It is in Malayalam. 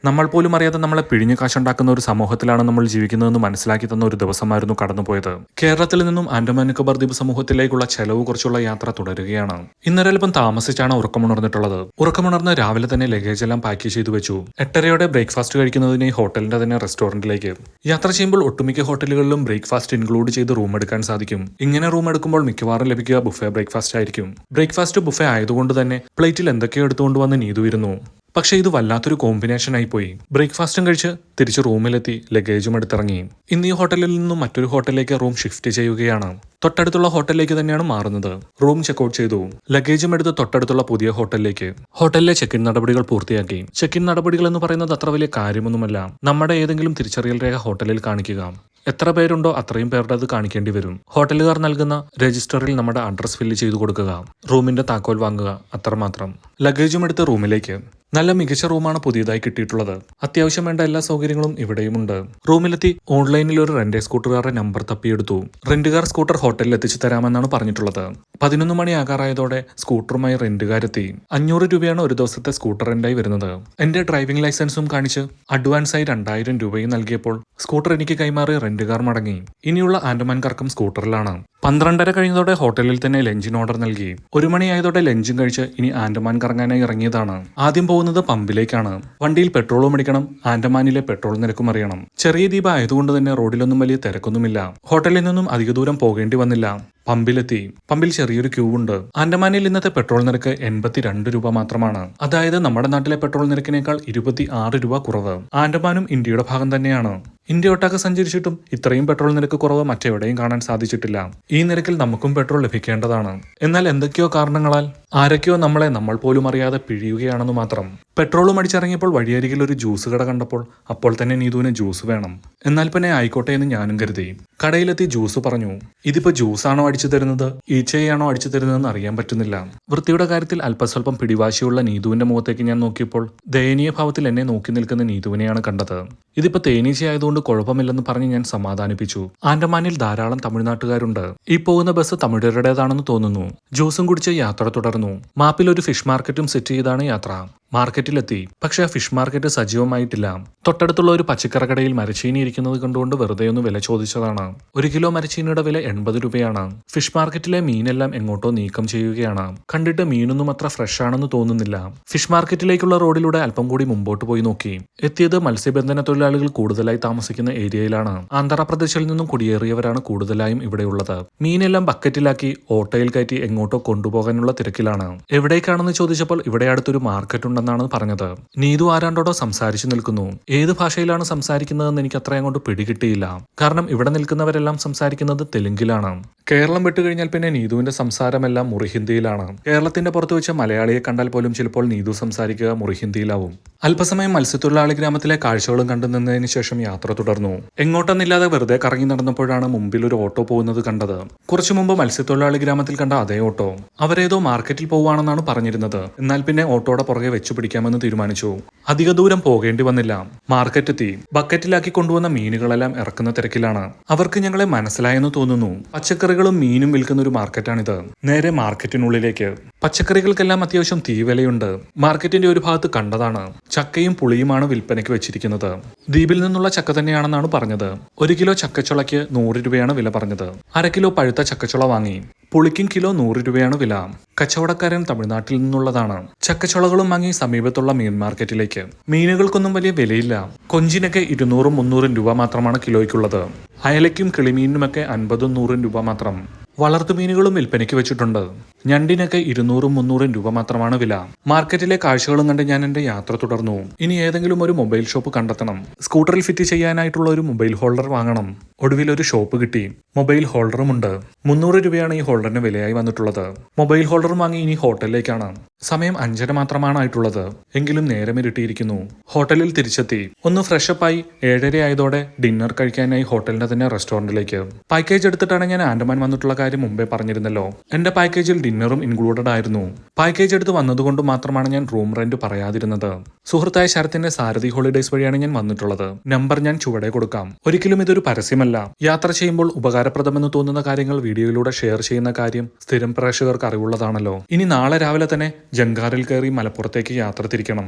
നമ്മൾ പോലും അറിയാതെ നമ്മളെ പിഴിഞ്ഞു കാശുണ്ടാക്കുന്ന ഒരു സമൂഹത്തിലാണ് നമ്മൾ ജീവിക്കുന്നതെന്ന് മനസ്സിലാക്കി തന്ന ഒരു ദിവസമായിരുന്നു കടന്നുപോയത്. കേരളത്തിൽ നിന്നും ആൻഡമാൻ നിക്കോബാർ ദ്വീപ് സമൂഹത്തിലേക്കുള്ള ചെലവ് കുറിച്ചുള്ള യാത്ര തുടരുകയാണ്. ഇന്നൊരൽപ്പം താമസിച്ചാണ് ഉറക്കമുണർന്നിട്ടുള്ളത്. ഉറക്കമുണർന്ന് രാവിലെ തന്നെ ലഗേജ് എല്ലാം പാക്ക് ചെയ്തു വെച്ചു. 8:30 ബ്രേക്ക്ഫാസ്റ്റ് കഴിക്കുന്നതിന് ഹോട്ടലിന്റെ തന്നെ റെസ്റ്റോറന്റിലേക്ക് യാത്ര ചെയ്യുമ്പോൾ ഒട്ടുമിക്ക ഹോട്ടലുകളിലും ബ്രേക്ക്ഫാസ്റ്റ് ഇൻക്ലൂഡ് ചെയ്ത് റൂം എടുക്കാൻ സാധിക്കും. ഇങ്ങനെ റൂം എടുക്കുമ്പോൾ മിക്കവാറും ലഭിക്കുക ബുഫേ ബ്രേക്ക്ഫാസ്റ്റ് ആയിരിക്കും. ബ്രേക്ക്ഫാസ്റ്റ് ബുഫേ ആയതുകൊണ്ട് തന്നെ പ്ലേറ്റിൽ എന്തൊക്കെയോ എടുത്തുകൊണ്ട് വന്ന് നീതു ഇരുന്നു. പക്ഷേ ഇത് വല്ലാത്തൊരു കോമ്പിനേഷൻ ആയി പോയി. ബ്രേക്ക്ഫാസ്റ്റും കഴിച്ച് തിരിച്ച് റൂമിലെത്തി ലഗേജും എടുത്തിറങ്ങി. ഇന്ന് ഈ ഹോട്ടലിൽ നിന്നും മറ്റൊരു ഹോട്ടലിലേക്ക് റൂം ഷിഫ്റ്റ് ചെയ്യുകയാണ്. തൊട്ടടുത്തുള്ള ഹോട്ടലിലേക്ക് തന്നെയാണ് മാറുന്നത്. റൂം ചെക്ക്ഔട്ട് ചെയ്തു. ലഗേജും എടുത്ത് തൊട്ടടുത്തുള്ള പുതിയ ഹോട്ടലിലേക്ക്. ഹോട്ടലിലെ ചെക്ക് ഇൻ നടപടികൾ പൂർത്തിയാക്കി. ചെക്ക് ഇൻ നടപടികൾ എന്ന് പറയുന്നത് അത്ര വലിയ കാര്യമൊന്നുമല്ല. നമ്മുടെ ഏതെങ്കിലും തിരിച്ചറിയൽ രേഖ ഹോട്ടലിൽ കാണിക്കുക. എത്ര പേരുണ്ടോ അത്രയും പേരുടെ അത് കാണിക്കേണ്ടി വരും. ഹോട്ടലുകാർ നൽകുന്ന രജിസ്റ്ററിൽ നമ്മുടെ അഡ്രസ് ഫില്ല് ചെയ്തു കൊടുക്കുക. റൂമിന്റെ താക്കോൽ വാങ്ങുക, അത്രമാത്രം. ലഗേജും എടുത്ത് റൂമിലേക്ക്. നല്ല മികച്ച റൂമാണ് പുതിയതായി കിട്ടിയിട്ടുള്ളത്. അത്യാവശ്യം വേണ്ട എല്ലാ സൗകര്യങ്ങളും ഇവിടെയുമുണ്ട്. റൂമിലെത്തി ഓൺലൈനിൽ ഒരു റെന്റ് സ്കൂട്ടറുകാരുടെ നമ്പർ തപ്പിയെടുത്തു. റെന്റുകാർ സ്കൂട്ടർ ഹോട്ടലിൽ എത്തിച്ചു തരാമെന്നാണ് പറഞ്ഞിട്ടുള്ളത്. 11 മണി ആകാറായതോടെ സ്കൂട്ടറുമായി റെന്റുകാരെത്തി. 500 രൂപയാണ് ഒരു ദിവസത്തെ സ്കൂട്ടർ റെന്റായി വരുന്നത്. എന്റെ ഡ്രൈവിംഗ് ലൈസൻസും കാണിച്ച് അഡ്വാൻസായി 2000 രൂപയും നൽകിയപ്പോൾ സ്കൂട്ടർ എനിക്ക് കൈമാറി റെന്റുകാർ മടങ്ങി. ഇനിയുള്ള ആൻഡമാൻ കറക്കം സ്കൂട്ടറിലാണ്. 12:30 കഴിഞ്ഞതോടെ ഹോട്ടലിൽ തന്നെ ലഞ്ചിന് ഓർഡർ നൽകി. 1 മണിയായതോടെ ലഞ്ചും കഴിച്ച് ഇനി ആൻഡമാൻ കറങ്ങാനായി ഇറങ്ങിയതാണ്. ആദ്യം പോകുന്നത് പമ്പിലേക്കാണ്. വണ്ടിയിൽ പെട്രോളും അടിക്കണം. ആൻഡമാനിലെ പെട്രോൾ നിരക്കും അറിയണം. ചെറിയ ദ്വീപ് ആയതുകൊണ്ട് തന്നെ റോഡിലൊന്നും വലിയ തിരക്കൊന്നുമില്ല. ഹോട്ടലിൽ നിന്നും അധിക ദൂരം പോകേണ്ടി വന്നില്ല. പമ്പിലെത്തി. പമ്പിൽ ചെറിയൊരു ക്യൂ ഉണ്ട്. ആൻഡമാനിൽ ഇന്നത്തെ പെട്രോൾ നിരക്ക് 82 രൂപ മാത്രമാണ്. അതായത് നമ്മുടെ നാട്ടിലെ പെട്രോൾ നിരക്കിനേക്കാൾ 26 രൂപ കുറവ്. ആൻഡമാനും ഇന്ത്യയുടെ ഭാഗം തന്നെയാണ്. ഇന്ത്യ ഒട്ടാകെ സഞ്ചരിച്ചിട്ടും ഇത്രയും പെട്രോൾ നിരക്ക് കുറവ് മറ്റെവിടെയും കാണാൻ സാധിച്ചിട്ടില്ല. ഈ നിരക്കിൽ നമുക്കും പെട്രോൾ ലഭിക്കേണ്ടതാണ്. എന്നാൽ എന്തൊക്കെയോ കാരണങ്ങളാൽ ആരൊക്കെയോ നമ്മൾ പോലും അറിയാതെ പിഴിയുകയാണെന്ന് മാത്രം. പെട്രോളും അടിച്ചിറങ്ങിയപ്പോൾ വഴിയരികിൽ ഒരു ജ്യൂസ് കട കണ്ടപ്പോൾ അപ്പോൾ തന്നെ നീതുവിന് ജ്യൂസ് വേണം. എന്നാൽ പിന്നെ ആയിക്കോട്ടെ എന്ന് ഞാനും കരുതി. കടയിലെത്തി ജ്യൂസ് പറഞ്ഞു. ഇതിപ്പോ ജ്യൂസാണോ അടിച്ചു തരുന്നത്, ഈച്ചയാണോ അടിച്ചു തരുന്നതെന്ന് അറിയാൻ പറ്റുന്നില്ല. വൃത്തിയുടെ കാര്യത്തിൽ അല്പസ്വല്പം പിടിവാശിയുള്ള നീതുവിന്റെ മുഖത്തേക്ക് ഞാൻ നോക്കിയപ്പോൾ ദയനീയ ഭാവത്തിൽ എന്നെ നോക്കി നിൽക്കുന്ന നീതുവിനെയാണ് കണ്ടത്. ഇതിപ്പോ തേനീച്ചയായതുകൊണ്ട് കുഴപ്പമില്ലെന്ന് പറഞ്ഞ് ഞാൻ സമാധാനിപ്പിച്ചു. ആൻഡമാനിൽ ധാരാളം തമിഴ്നാട്ടുകാരുണ്ട്. ഈ പോകുന്ന ബസ് തമിഴരുടേതാണെന്ന് തോന്നുന്നു. ജ്യൂസും കുടിച്ച് യാത്ര തുടർന്നു. മാപ്പിൽ ഒരു ഫിഷ് മാർക്കറ്റും സെറ്റ് ചെയ്താണ് യാത്ര. മാർക്കറ്റിലെത്തി. പക്ഷെ ആ ഫിഷ് മാർക്കറ്റ് സജീവമായിട്ടില്ല. തൊട്ടടുത്തുള്ള ഒരു പച്ചക്കറി കടയിൽ മരച്ചീനി ഇരിക്കുന്നത് കണ്ടുകൊണ്ട് വെറുതെ ഒന്ന് വില ചോദിച്ചതാണ്. 1 കിലോ മരച്ചീനിയുടെ വില 80 രൂപയാണ്. ഫിഷ് മാർക്കറ്റിലെ മീനെല്ലാം എങ്ങോട്ടോ നീക്കം ചെയ്യുകയാണ്. കണ്ടിട്ട് മീനൊന്നും അത്ര ഫ്രഷ് ആണെന്ന് തോന്നുന്നില്ല. ഫിഷ് മാർക്കറ്റിലേക്കുള്ള റോഡിലൂടെ അല്പം കൂടി മുമ്പോട്ട് പോയി നോക്കി. എത്തിയത് മത്സ്യബന്ധന തൊഴിലാളികൾ കൂടുതലായി താമസിക്കുന്ന ഏരിയയിലാണ്. ആന്ധ്രാപ്രദേശിൽ നിന്നും കുടിയേറിയവരാണ് കൂടുതലായും ഇവിടെയുള്ളത്. മീനെല്ലാം ബക്കറ്റിലാക്കി ഓട്ടോയിൽ കയറ്റി എങ്ങോട്ടോ കൊണ്ടുപോകാനുള്ള തിരക്കിലാണ്. എവിടേക്കാണെന്ന് ചോദിച്ചപ്പോൾ ഇവിടെ അടുത്തൊരു മാർക്കറ്റ് ഉണ്ടെന്നാണ് പറഞ്ഞത്. നീതു ആരാണ്ടോടോ സംസാരിച്ചു നിൽക്കുന്നു. ഏത് ഭാഷയിലാണ് സംസാരിക്കുന്നതെന്ന് എനിക്ക് അത്ര അങ്ങോട്ട് പിടികിട്ടിയില്ല. കാരണം ഇവിടെ നിൽക്കുന്നവരെല്ലാം സംസാരിക്കുന്നത് തെലുങ്കിലാണ്. കേരളം വിട്ടുകഴിഞ്ഞാൽ പിന്നെ നീതുവിന്റെ സംസാരമെല്ലാം മുറി ഹിന്ദിയിലാണ്. കേരളത്തിന്റെ പുറത്ത് വെച്ച് മലയാളിയെ കണ്ടാൽ പോലും ചിലപ്പോൾ നീതു സംസാരിക്കുക മുറി ഹിന്ദിയിലാവും. അല്പസമയം മത്സ്യത്തൊഴിലാളി ഗ്രാമത്തിലെ കാഴ്ചകളും കണ്ടു നിന്നതിന് ശേഷം യാത്ര തുടർന്നു. എങ്ങോട്ടെന്നില്ലാതെ വെറുതെ കറങ്ങി നടന്നപ്പോഴാണ് മുമ്പിൽ ഒരു ഓട്ടോ പോകുന്നത് കണ്ടത്. കുറച്ചു മുമ്പ് മത്സ്യത്തൊഴിലാളി ഗ്രാമത്തിൽ കണ്ട അതേ ഓട്ടോ. അവരേതോ മാർക്കറ്റിൽ പോവുകയാണെന്നാണ് പറഞ്ഞിരുന്നത്. എന്നാൽ പിന്നെ ഓട്ടോയുടെ പുറകെ വെച്ചു പിടിക്കാമെന്ന് തീരുമാനിച്ചു. അധിക ദൂരം പോകേണ്ടി വന്നില്ല. മാർക്കറ്റെത്തി. ബക്കറ്റിലാക്കി കൊണ്ടുവന്ന മീനുകളെല്ലാം ഇറക്കുന്ന തിരക്കിലാണ്. അവർക്ക് ഞങ്ങളെ മനസ്സിലായെന്ന് തോന്നുന്നു. പച്ചക്കറികളും മീനും വിൽക്കുന്ന ഒരു മാർക്കറ്റാണിത്. നേരെ മാർക്കറ്റിനുള്ളിലേക്ക്. പച്ചക്കറികൾക്കെല്ലാം അത്യാവശ്യം തീവിലയുണ്ട്. മാർക്കറ്റിന്റെ ഒരു ഭാഗത്ത് കണ്ടതാണ്. ചക്കയും പുളിയുമാണ് വിൽപ്പനയ്ക്ക് വെച്ചിരിക്കുന്നത്. ദ്വീപിൽ നിന്നുള്ള ചക്ക തന്നെയാണെന്നാണ് പറഞ്ഞത്. 1 കിലോ ചക്കച്ചുളയ്ക്ക് 100 രൂപയാണ് വില പറഞ്ഞത്. 1/2 കിലോ പഴുത്ത ചക്കച്ചുള വാങ്ങി. പുളിക്കും കിലോ 100 രൂപയാണ് വില. കച്ചവടക്കാരൻ തമിഴ്നാട്ടിൽ നിന്നുള്ളതാണ്. ചക്കച്ചുളകളും വാങ്ങി സമീപത്തുള്ള മീൻ മാർക്കറ്റിലേക്ക്. മീനുകൾക്കൊന്നും വലിയ വിലയില്ല. കൊഞ്ചിനൊക്കെ 200-300 രൂപ മാത്രമാണ് കിലോയ്ക്കുള്ളത്. അയലയ്ക്കും കിളിമീനിനുമൊക്കെ 50-100 രൂപ മാത്രം. വളർത്തുമീനുകളും വിൽപ്പനയ്ക്ക് വെച്ചിട്ടുണ്ട്. ഞണ്ടിനൊക്കെ 200-300 രൂപ മാത്രമാണ് വില. മാർക്കറ്റിലെ കാഴ്ചകളും കണ്ട് ഞാൻ എന്റെ യാത്ര തുടർന്നു. ഇനി ഏതെങ്കിലും ഒരു മൊബൈൽ ഷോപ്പ് കണ്ടെത്തണം. സ്കൂട്ടറിൽ ഫിറ്റ് ചെയ്യാനായിട്ടുള്ള ഒരു മൊബൈൽ ഹോൾഡർ വാങ്ങണം. ഒടുവിൽ ഒരു ഷോപ്പ് കിട്ടി. മൊബൈൽ ഹോൾഡറുമുണ്ട്. 300 രൂപയാണ് ഈ ഹോൾഡറിന് വിലയായി വന്നിട്ടുള്ളത്. മൊബൈൽ ഹോൾഡറും വാങ്ങി ഇനി ഹോട്ടലിലേക്കാണ്. സമയം 5:30 മാത്രമാണ് ആയിട്ടുള്ളത്. എങ്കിലും നേരം ഇരുട്ടിയിരിക്കുന്നു. ഹോട്ടലിൽ തിരിച്ചെത്തി. ഒന്ന് ഫ്രഷപ്പായി 7:30 ആയതോടെ ഡിന്നർ കഴിക്കാനായി ഹോട്ടലിന്റെ തന്നെ റെസ്റ്റോറന്റിലേക്ക്. പാക്കേജ് എടുത്തിട്ടാണ് ഞാൻ ആൻഡമാൻ വന്നിട്ടുള്ള കാര്യം മുമ്പേ പറഞ്ഞിരുന്നല്ലോ. എന്റെ പാക്കേജിൽ ഡിന്നറും ഇൻക്ലൂഡഡ് ആയിരുന്നു. പാക്കേജ് എടുത്ത് വന്നതുകൊണ്ട് മാത്രമാണ് ഞാൻ റൂം റെന്റ് പറയാതിരുന്നത്. സുഹൃത്തായ ശരത്തിന്റെ സാരഥി ഹോളിഡേയ്സ് വഴിയാണ് ഞാൻ വന്നിട്ടുള്ളത്. നമ്പർ ഞാൻ ചുവടെ കൊടുക്കാം. ഒരിക്കലും ഇതൊരു പരസ്യമല്ല. യാത്ര ചെയ്യുമ്പോൾ ഉപകാരപ്രദമെന്ന് തോന്നുന്ന കാര്യങ്ങൾ വീഡിയോയിലൂടെ ഷെയർ ചെയ്യുന്ന കാര്യം സ്ഥിരം പ്രേക്ഷകർക്ക് അറിവുള്ളതാണല്ലോ. ഇനി നാളെ രാവിലെ തന്നെ ജങ്കാറിൽ കയറി മലപ്പുറത്തേക്ക് യാത്ര തിരിക്കണം.